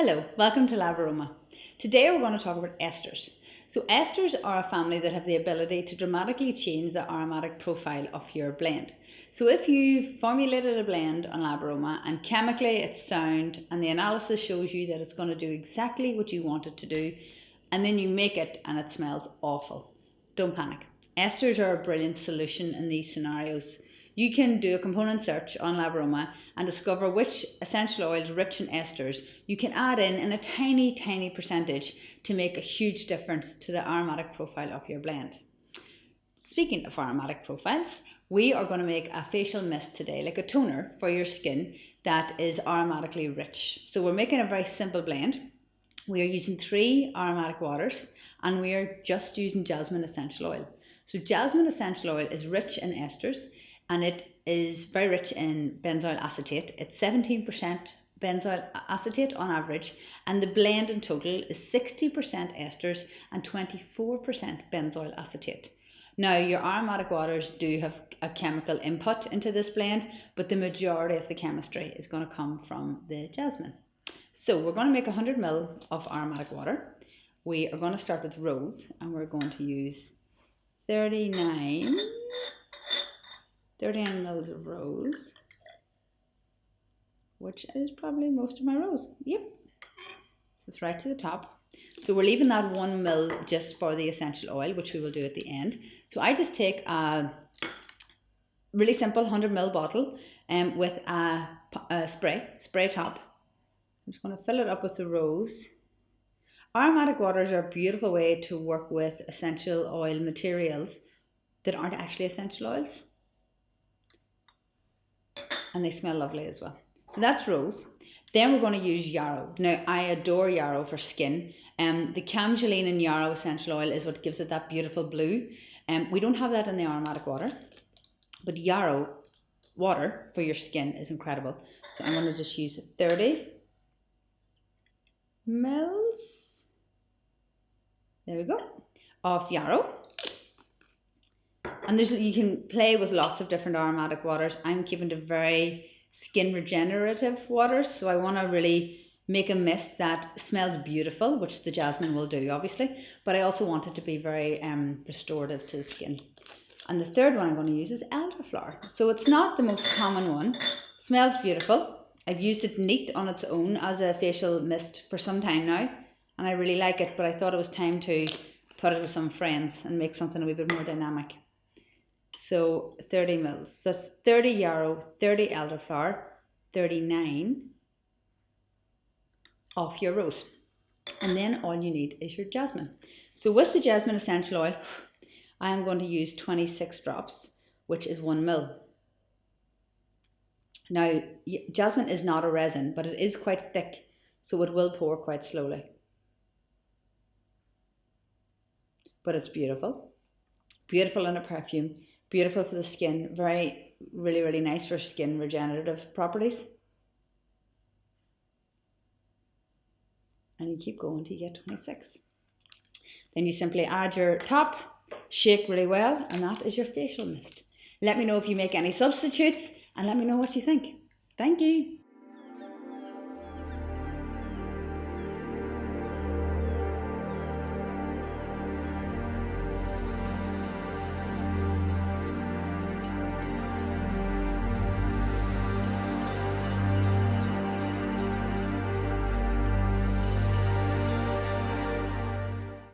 Hello, welcome to Lab Aroma. Today we're going to talk about esters. So esters are a family that have the ability to dramatically change the aromatic profile of your blend. So if you formulated a blend on Lab Aroma and chemically it's sound and the analysis shows you that it's going to do exactly what you want it to do, and then you make it and it smells awful, don't panic. Esters are a brilliant solution in these scenarios. You can do a component search on Lab Aroma and discover which essential oils rich in esters you can add in a tiny percentage to make a huge difference to the aromatic profile of your blend. Speaking of aromatic profiles, we are going to make a facial mist today, like a toner for your skin that is aromatically rich. So we're making a very simple blend. We are using 3 aromatic waters and we are just using jasmine essential oil. So jasmine essential oil is rich in esters and it is very rich in benzoyl acetate. It's 17% benzoyl acetate on average, and the blend in total is 60% esters and 24% benzoyl acetate. Now, your aromatic waters do have a chemical input into this blend, but the majority of the chemistry is going to come from the jasmine. So we're going to make 100 ml of aromatic water. We are going to start with rose, and we're going to use 39 ml of rose, which is probably most of my rose. Yep, this is right to the top. So we're leaving that 1 ml just for the essential oil, which we will do at the end. So I just take a really simple 100 ml bottle with a spray top. I'm just going to fill it up with the rose. Aromatic waters are a beautiful way to work with essential oil materials that aren't actually essential oils. And they smell lovely as well. So that's rose. Then we're going to use yarrow. Now, I adore yarrow for skin. The camelina in yarrow essential oil is what gives it that beautiful blue. We don't have that in the aromatic water, but yarrow water for your skin is incredible. So I'm going to just use 30 mils. There we go, of yarrow. And you can play with lots of different aromatic waters. I'm keeping to very skin regenerative waters. So I want to really make a mist that smells beautiful, which the jasmine will do, obviously. But I also want it to be very restorative to the skin. And the third one I'm going to use is elderflower. So it's not the most common one. Smells beautiful. I've used it neat on its own as a facial mist for some time now. And I really like it. But I thought it was time to put it with some friends and make something a wee bit more dynamic. So 30 mils. So that's 30 yarrow, 30 elderflower, 39 of your rose. And then all you need is your jasmine. So with the jasmine essential oil, I am going to use 26 drops, which is 1 mil. Now, jasmine is not a resin, but it is quite thick, so it will pour quite slowly. But it's beautiful. Beautiful in a perfume. Beautiful for the skin, really nice for skin regenerative properties. And you keep going till you get 26. Then you simply add your top, shake really well, and that is your facial mist. Let me know if you make any substitutes and let me know what you think. Thank you.